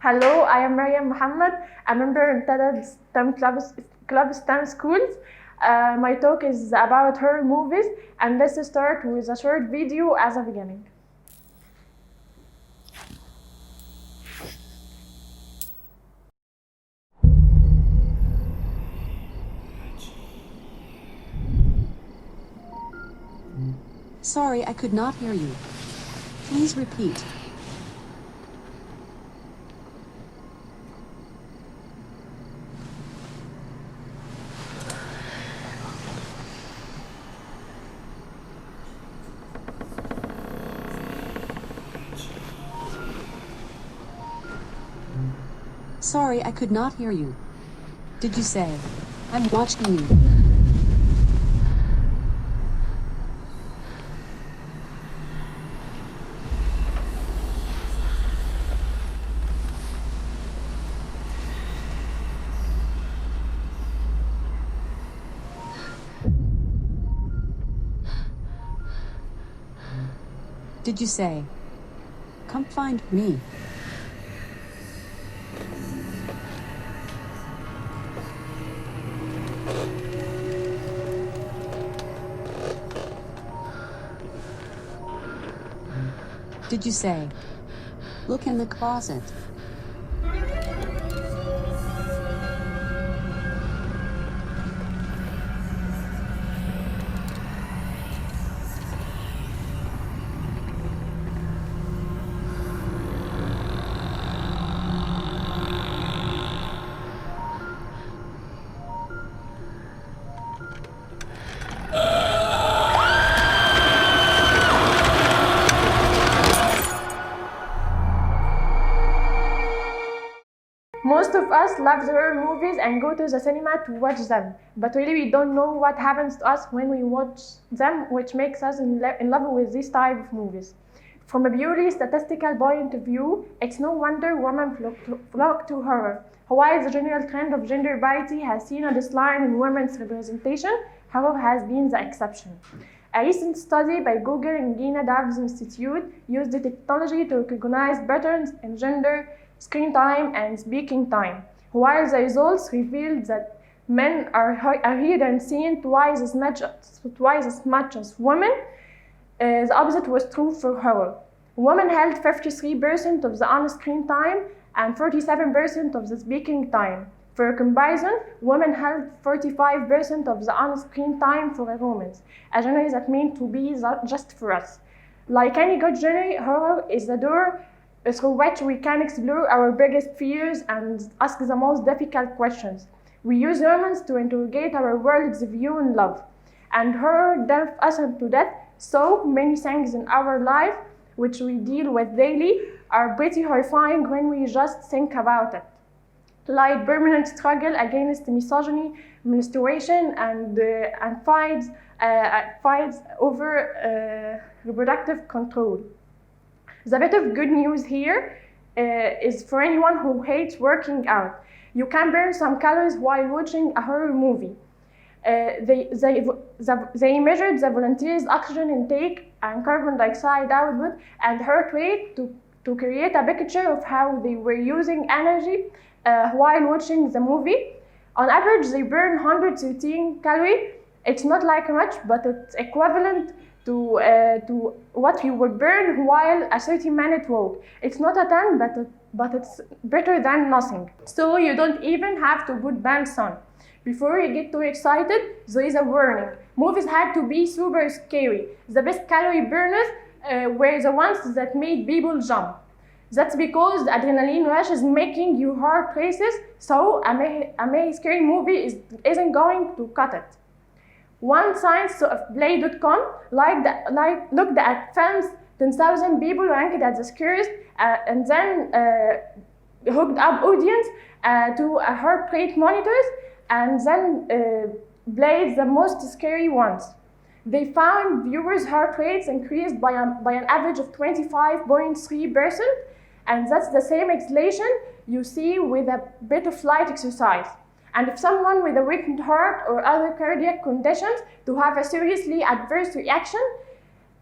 Hello, I am Mariam Muhammad, a member in TED STEM Club STEM Schools. My talk is about horror movies, and let's start with a short video as a beginning. Sorry, I could not hear you. Please repeat. Sorry, I could not hear you. Did you say, I'm watching you? Did you say, come find me? Did you say, look in the closet? Most of us love horror movies and go to the cinema to watch them, but really we don't know what happens to us when we watch them, which makes us in love with this type of movies. From a purely statistical point of view, it's no wonder women flock to horror. While the general trend of gender parity has seen a decline in women's representation, horror has been the exception. A recent study by Google and Gina Davis Institute used the technology to recognize patterns in gender, screen time, and speaking time. While the results revealed that men are heard and seen twice as much as women, the opposite was true for horror. Women held 53% of the on-screen time and 47% of the speaking time. For comparison, women held 45% of the on-screen time for a romance, a genre that meant to be just for us. Like any good genre, horror is the door through which we can explore our biggest fears and ask the most difficult questions. We use romance to interrogate our world's view and love. And horror delves us into death. So many things in our life, which we deal with daily, are pretty horrifying when we just think about it. Like permanent struggle against misogyny, menstruation, and fights over reproductive control. The bit of good news here is for anyone who hates working out. You can burn some calories while watching a horror movie. They measured the volunteers' oxygen intake and carbon dioxide output and heart rate to create a picture of how they were using energy while watching the movie. On average, they burn 113 calories. It's not like much, but it's equivalent to what you would burn while a 30-minute walk. It's not a ton, but it's better than nothing. So you don't even have to put pants on. Before you get too excited, there is a warning. Movies had to be super scary. The best calorie burners were the ones that made people jump. That's because the adrenaline rush is making your heart races, so a scary movie isn't going to cut it. One science of Play.com looked at films 10,000 people ranked as the scariest and then hooked up audience to heart rate monitors and then played the most scary ones. They found viewers' heart rates increased by an average of 25.3%, and that's the same acceleration you see with a bit of light exercise. And if someone with a weakened heart or other cardiac conditions to have a seriously adverse reaction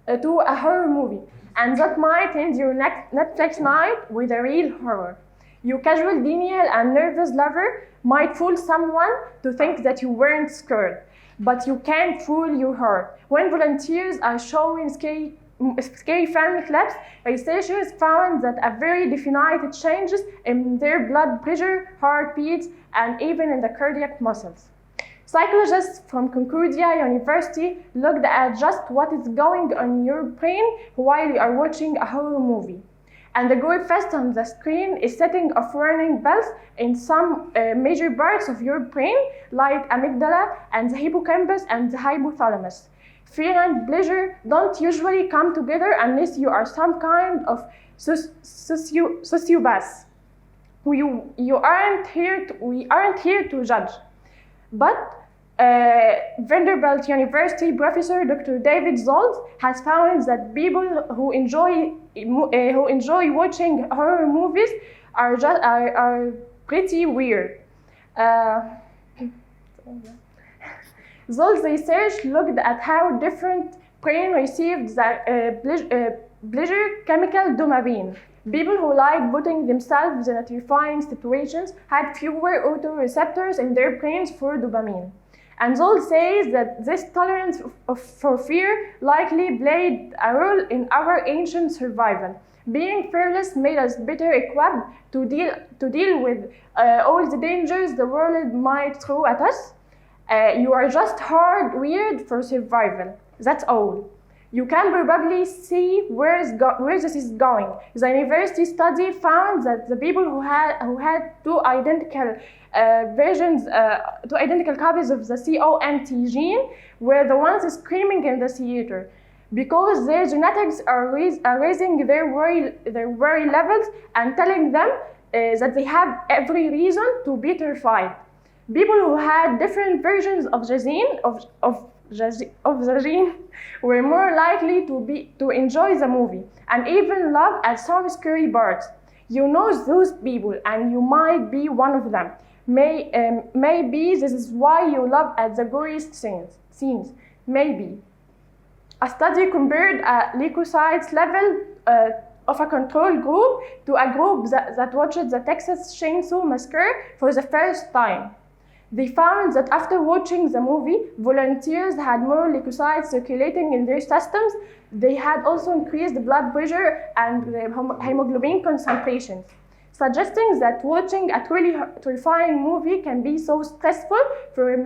to a horror movie, and that might end your Netflix night with a real horror. Your casual denial and nervous lover might fool someone to think that you weren't scared, but you can't fool your heart. When volunteers are showing scary film clips, researchers found that a very definite changes in their blood pressure, heartbeats, and even in the cardiac muscles. Psychologists from Concordia University looked at just what is going on in your brain while you are watching a horror movie. And the gold fest on the screen is setting off warning bells in some major parts of your brain, like amygdala and the hippocampus and the hypothalamus. Fear and pleasure don't usually come together unless you are some kind of sociopath. We aren't here to judge. But Vanderbilt University professor Dr. David Zoltz has found that people who enjoy watching horror movies are pretty weird. Zoltz's research looked at how different brain received the pleasure chemical dopamine. People who liked putting themselves in terrifying situations had fewer autoreceptors in their brains for dopamine. And Zoltz says that this tolerance for fear likely played a role in our ancient survival. Being fearless made us better equipped to deal with all the dangers the world might throw at us. You are just hardwired for survival. That's all. You can probably see where this is going. The university study found that the people who had two identical copies of the COMT gene were the ones screaming in the theater, because their genetics are raising their worry levels and telling them that they have every reason to be terrified. People who had different versions of the gene were more likely to enjoy the movie and even laugh at some scary parts. You know those people, and you might be one of them. Maybe this is why you laugh at the goriest scenes. Maybe. A study compared a leukocytes level of a control group to a group that watched the Texas Chainsaw Massacre for the first time. They found that after watching the movie, volunteers had more leukocytes circulating in their systems. They had also increased blood pressure and hemoglobin concentrations, suggesting that watching a truly terrifying movie can be so stressful for your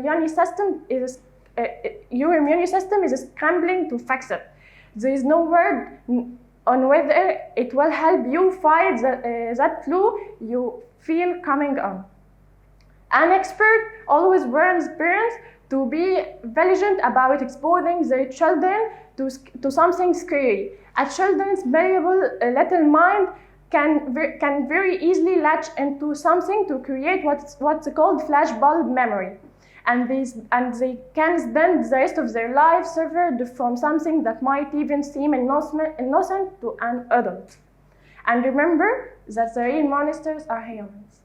immune system is scrambling to fix it. There is no word on whether it will help you fight that flu you feel coming on. An expert always warns parents to be vigilant about exposing their children to something scary. A children's malleable little mind can very easily latch into something to create what's called flashbulb memory. And they can spend the rest of their lives suffered from something that might even seem innocent to an adult. And remember that the real monsters are humans.